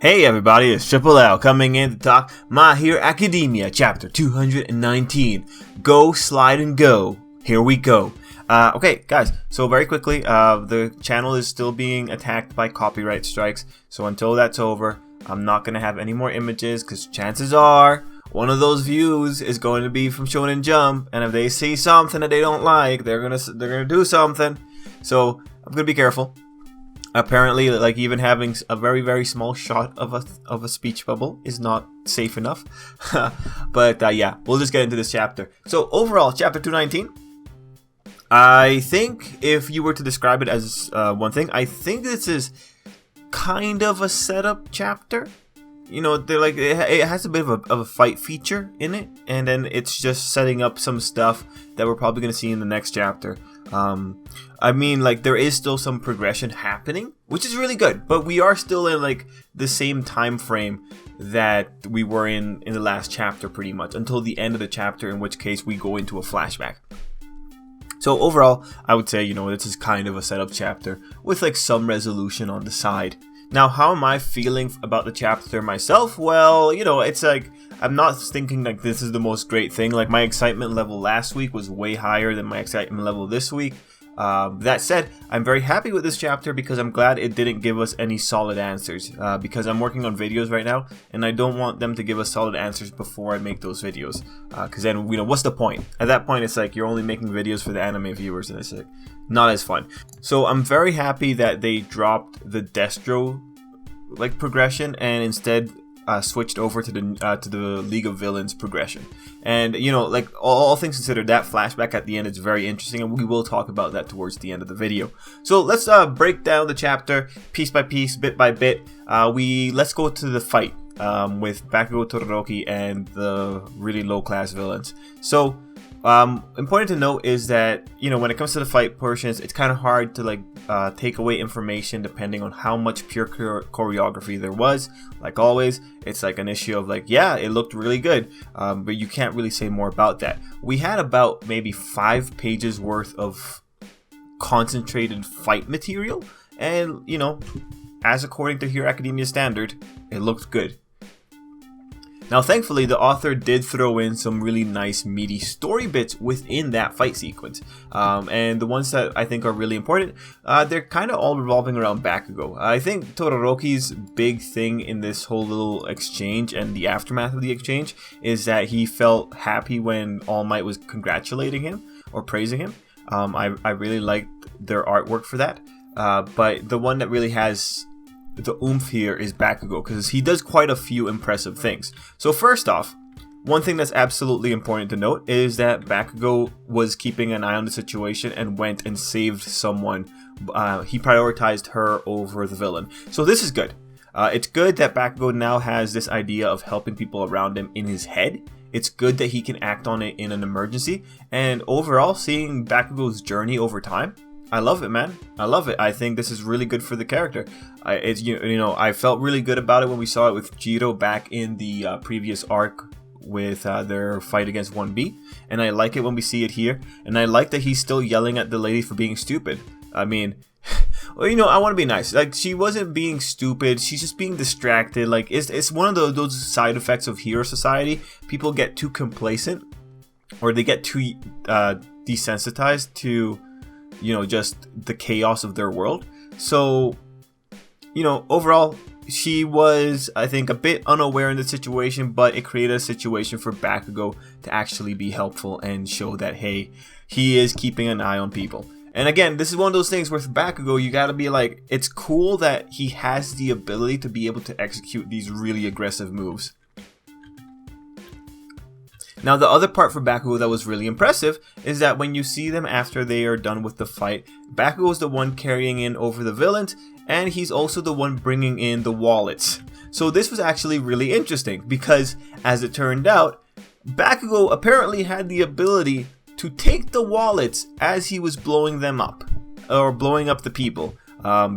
Hey everybody, it's Tripl-L coming in to talk My Hero Academia chapter 219. Go, slide, and go. Here we go. Okay, guys, so very quickly, the channel is still being attacked by copyright strikes. So until that's over, I'm not going to have any more images because chances are one of those views is going to be from Shonen Jump. And if they see something that they don't like, they're gonna do something. So I'm going to be careful. Apparently, like, even having a very small shot of a speech bubble is not safe enough. But yeah, we'll just get into this chapter. So overall, chapter 219, I think if you were to describe it as one thing, I think this is kind of a setup chapter. You know, they're like, it has a bit of a fight feature in it, and then it's just setting up some stuff that we're probably going to see in the next chapter. I mean, like, there is still some progression happening, which is really good, but we are still in, like, the same time frame that we were in the last chapter, pretty much, until the end of the chapter, in which case we go into a flashback. So overall, I would say, you know, this is kind of a setup chapter with, like, some resolution on the side. Now, how am I feeling about the chapter myself? Well, you know, it's like, I'm not thinking like this is the most great thing. Like, my excitement level last week was way higher than my excitement level this week. That said, I'm very happy with this chapter because I'm glad it didn't give us any solid answers. Because I'm working on videos right now, and I don't want them to give us solid answers before I make those videos. Because then, you know, what's the point? At that point, it's like you're only making videos for the anime viewers, and it's like not as fun. So I'm very happy that they dropped the Destro like progression and instead switched over to the League of Villains progression. And, you know, like, all things considered, that flashback at the end is very interesting, and we will talk about that towards the end of the video. So let's break down the chapter piece by piece, bit by bit. Let's go to the fight with Bakugo, Todoroki, and the really low class villains. So important to note is that, you know, when it comes to the fight portions, it's kind of hard to like take away information depending on how much pure choreography there was. Like always, it's like an issue of like, yeah, it looked really good, but you can't really say more about that. We had about maybe 5 pages worth of concentrated fight material, and, you know, as according to Hero Academia standard, it looked good. Now, thankfully, the author did throw in some really nice meaty story bits within that fight sequence. And the ones that I think are really important, they're kind of all revolving around Bakugo. I think Todoroki's big thing in this whole little exchange and the aftermath of the exchange is that he felt happy when All Might was congratulating him or praising him. I really liked their artwork for that. But the one that really has the oomph here is Bakugo, because he does quite a few impressive things. So first off, one thing that's absolutely important to note is that Bakugo was keeping an eye on the situation and went and saved someone. He prioritized her over the villain. So this is good. It's good that Bakugo now has this idea of helping people around him in his head. It's good that he can act on it in an emergency. And overall, seeing Bakugo's journey over time, I love it, man. I love it. I think this is really good for the character. I felt really good about it when we saw it with Jiro back in the previous arc with their fight against 1B, and I like it when we see it here. And I like that he's still yelling at the lady for being stupid. I mean, well, you know, I want to be nice. Like, she wasn't being stupid. She's just being distracted. Like, it's one of those side effects of hero society. People get too complacent, or they get too desensitized to, you know, just the chaos of their world. So, you know, overall, she was, I think, a bit unaware in the situation, but it created a situation for Bakugo to actually be helpful and show that, hey, he is keeping an eye on people. And again, this is one of those things with Bakugo, you gotta be like, it's cool that he has the ability to be able to execute these really aggressive moves. Now, the other part for Bakugo that was really impressive is that when you see them after they are done with the fight, Bakugo is the one carrying in over the villains, and he's also the one bringing in the wallets. So this was actually really interesting because, as it turned out, Bakugo apparently had the ability to take the wallets as he was blowing them up, or blowing up the people.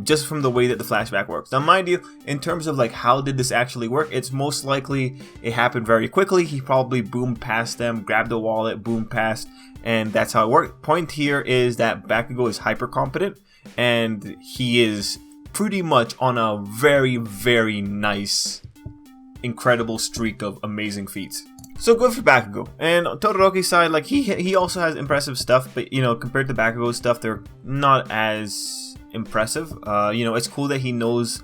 Just from the way that the flashback works. Now, mind you, in terms of like how did this actually work, it's most likely it happened very quickly. He probably boomed past them, grabbed the wallet, boomed past, and that's how it worked. Point here is that Bakugo is hyper competent, and he is pretty much on a very, very nice, incredible streak of amazing feats. So good for Bakugo. And on Todoroki's side, like he also has impressive stuff, but you know, compared to Bakugo's stuff, they're not as impressive. You know, it's cool that he knows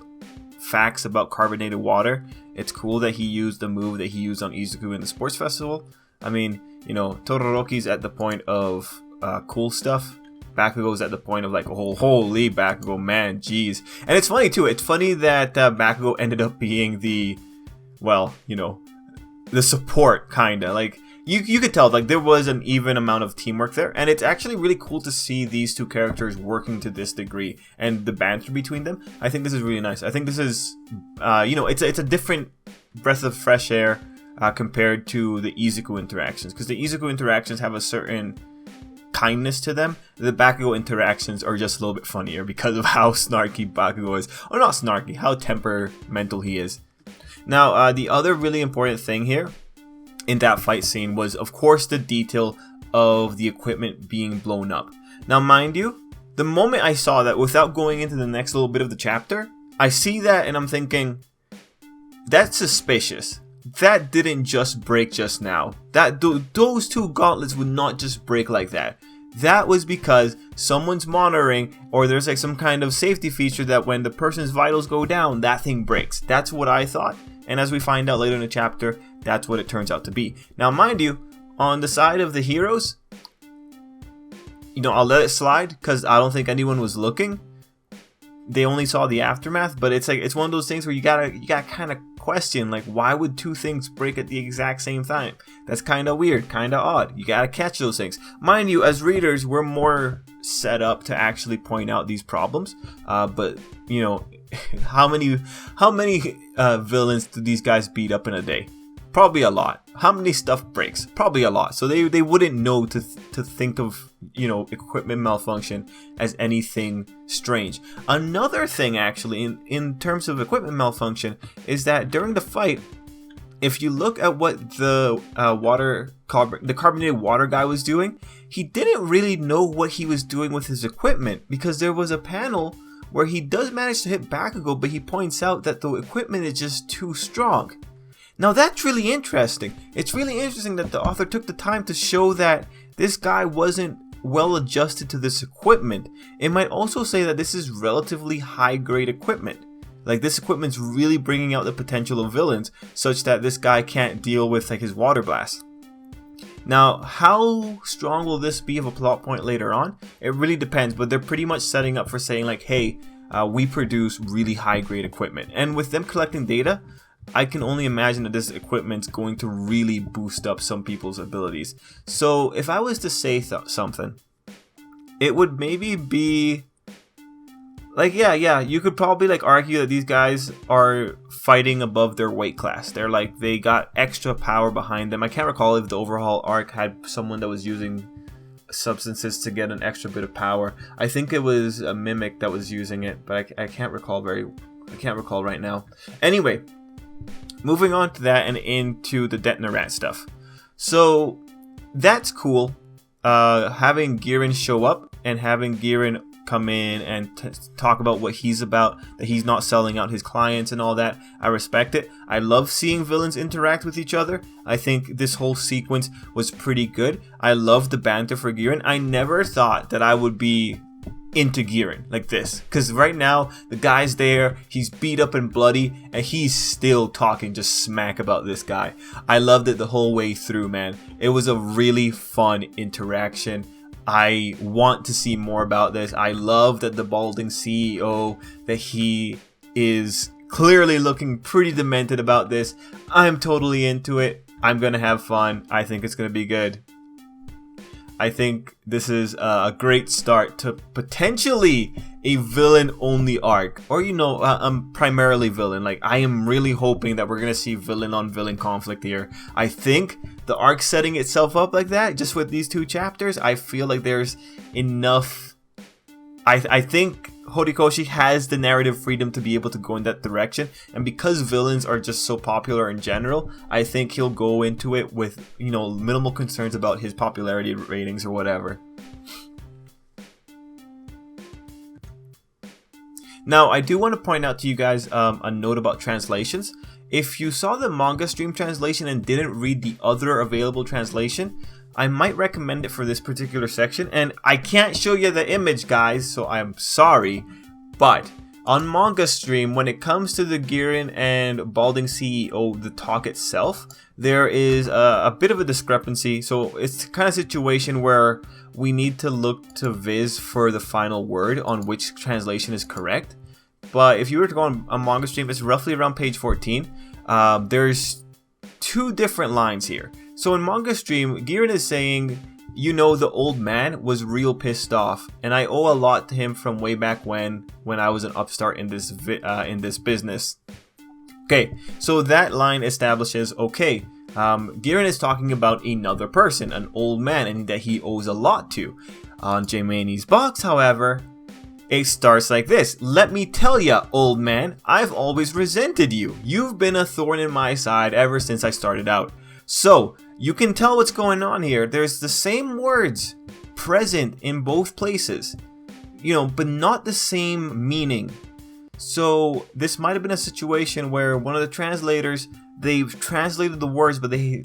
facts about carbonated water. It's cool that he used the move that he used on Izuku in the sports festival. I mean, you know, Todoroki's at the point of cool stuff. Bakugo's at the point of like, oh, holy Bakugo, man, jeez. And it's funny too. It's funny that Bakugo ended up being the, well, you know, the support, kinda. Like, you could tell, like, there was an even amount of teamwork there, and it's actually really cool to see these two characters working to this degree, and the banter between them. I think this is really nice. I think this is, you know, it's a different breath of fresh air compared to the Izuku interactions, because the Izuku interactions have a certain kindness to them. The Bakugo interactions are just a little bit funnier because of how snarky Bakugo is, or not snarky, how temperamental he is. Now, the other really important thing here in that fight scene was, of course, the detail of the equipment being blown up. Now, mind you, the moment I saw that, without going into the next little bit of the chapter, I see that and I'm thinking, that's suspicious. That didn't just break just now. Those two gauntlets would not just break like that. That was because someone's monitoring, or there's like some kind of safety feature that when the person's vitals go down, that thing breaks. That's what I thought. And as we find out later in the chapter, that's what it turns out to be. Now, mind you, on the side of the heroes, you know, I'll let it slide because I don't think anyone was looking. They only saw the aftermath, but it's like, it's one of those things where you gotta kind of question, like, why would two things break at the exact same time? That's kind of weird, kind of odd. You gotta catch those things. Mind you, as readers, we're more set up to actually point out these problems. But you know, how many villains do these guys beat up in a day? Probably a lot. How many stuff breaks? Probably a lot. So they wouldn't know to think of, you know, equipment malfunction as anything strange. Another thing, actually, in terms of equipment malfunction, is that during the fight, if you look at what the carbonated water guy was doing, he didn't really know what he was doing with his equipment, because there was a panel where he does manage to hit Bakugo, but he points out that the equipment is just too strong. Now that's really interesting. It's really interesting that the author took the time to show that this guy wasn't well adjusted to this equipment. It might also say that this is relatively high grade equipment. Like, this equipment's really bringing out the potential of villains, such that this guy can't deal with like his water blast. Now, how strong will this be of a plot point later on? It really depends, but they're pretty much setting up for saying like, hey, we produce really high grade equipment. And with them collecting data, I can only imagine that this equipment's going to really boost up some people's abilities. So if I was to say something, it would maybe be like, yeah, you could probably like argue that these guys are fighting above their weight class. They're like, they got extra power behind them. I can't recall if the overhaul arc had someone that was using substances to get an extra bit of power. I think it was a mimic that was using it, but I can't recall right now. Anyway, moving on to that and into the Detnerat stuff. So that's cool. Having Girin show up and having Girin come in and talk about what he's about, that he's not selling out his clients and all that. I respect it. I love seeing villains interact with each other. I think this whole sequence was pretty good. I love the banter for Girin. I never thought that I would be into Girin like this, because right now the guy's there, he's beat up and bloody, and he's still talking just smack about this guy. I loved it the whole way through, man. It was a really fun interaction. I want to see more about this. I love that the balding CEO, that he is clearly looking pretty demented about this. I'm totally into it. I'm gonna have fun. I think it's gonna be good. I think this is a great start to potentially a villain-only arc, or primarily villain. Like, I am really hoping that we're gonna see villain-on-villain conflict here. I think the arc setting itself up like that, just with these two chapters, I feel like there's enough. I think Horikoshi has the narrative freedom to be able to go in that direction, and because villains are just so popular in general, I think he'll go into it with, minimal concerns about his popularity ratings or whatever. Now, I do want to point out to you guys a note about translations. If you saw the manga stream translation and didn't read the other available translation, I might recommend it for this particular section. And I can't show you the image, guys, so I'm sorry. But on manga stream, when it comes to the Girin and Balding CEO, the talk itself, there is a bit of a discrepancy. So it's the kind of situation where we need to look to Viz for the final word on which translation is correct. But if you were to go on a manga stream, it's roughly around page 14. There's two different lines here. So in manga stream, Girin is saying, you know, the old man was real pissed off, and I owe a lot to him from way back when I was an upstart in this business. Okay, so that line establishes, okay, Girin is talking about another person, an old man, and that he owes a lot to. On Jaimini's box, however, it starts like this. Let me tell ya, old man, I've always resented you. You've been a thorn in my side ever since I started out. So, you can tell what's going on here. There's the same words present in both places, you know, but not the same meaning. So, this might have been a situation where one of the translators, they've translated the words, but they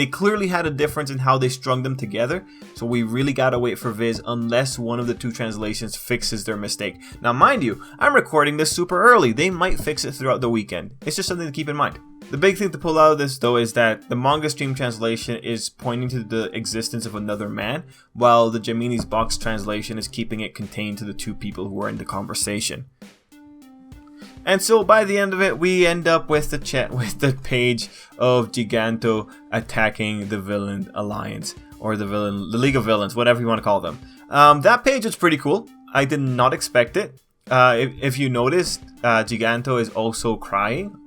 clearly had a difference in how they strung them together. So we really gotta wait for Viz unless one of the two translations fixes their mistake. Now mind you, I'm recording this super early. They might fix it throughout the weekend. It's just something to keep in mind. The big thing to pull out of this though is that the manga stream translation is pointing to the existence of another man, while the Jaimini's box translation is keeping it contained to the two people who are in the conversation. And so by the end of it, we end up with the page of Giganto attacking the Villain Alliance, or the League of Villains, whatever you want to call them. That page was pretty cool. I did not expect it. If you noticed, Giganto is also crying.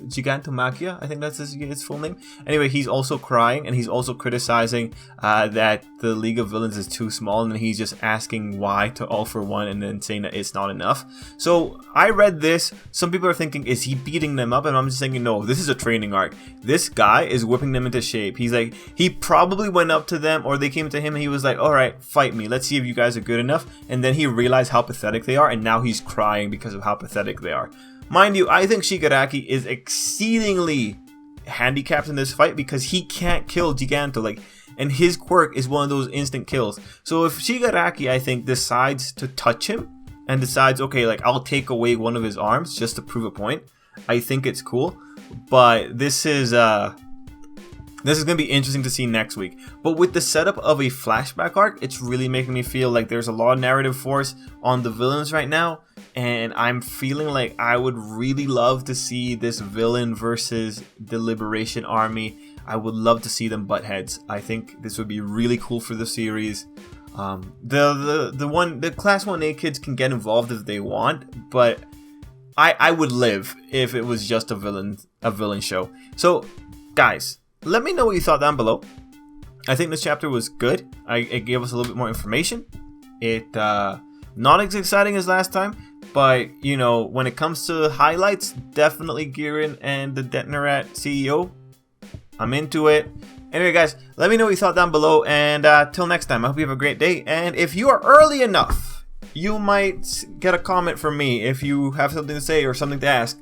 Gigantomachia, I think that's his full name. Anyway, he's also crying, and he's also criticizing that the League of Villains is too small, and he's just asking why to All for One and then saying that it's not enough. So I read this. Some people are thinking, is he beating them up? And I'm just thinking, no, this is a training arc. This guy is whipping them into shape. He's like, he probably went up to them, or they came to him and he was like, all right, fight me. Let's see if you guys are good enough. And then he realized how pathetic they are, and now he's crying because of how pathetic they are. Mind you, I think Shigaraki is exceedingly handicapped in this fight because he can't kill Giganto, and his quirk is one of those instant kills. So if Shigaraki, I think, decides to touch him and decides, okay, I'll take away one of his arms just to prove a point, I think it's cool. But this is going to be interesting to see next week. But with the setup of a flashback arc, it's really making me feel like there's a lot of narrative force on the villains right now. And I'm feeling like I would really love to see this villain versus the Liberation Army. I would love to see them butt heads. I think this would be really cool for the series. The Class 1A kids can get involved if they want, but I would live if it was just a villain show. So, guys, let me know what you thought down below. I think this chapter was good. It gave us a little bit more information. Not as exciting as last time, but, you know, when it comes to highlights, definitely Girin and the Detnerat CEO. I'm into it. Anyway, guys, let me know what you thought down below, and till next time, I hope you have a great day. And if you are early enough, you might get a comment from me if you have something to say or something to ask.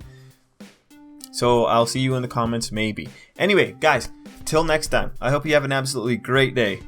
So I'll see you in the comments, maybe. Anyway, guys, till next time, I hope you have an absolutely great day.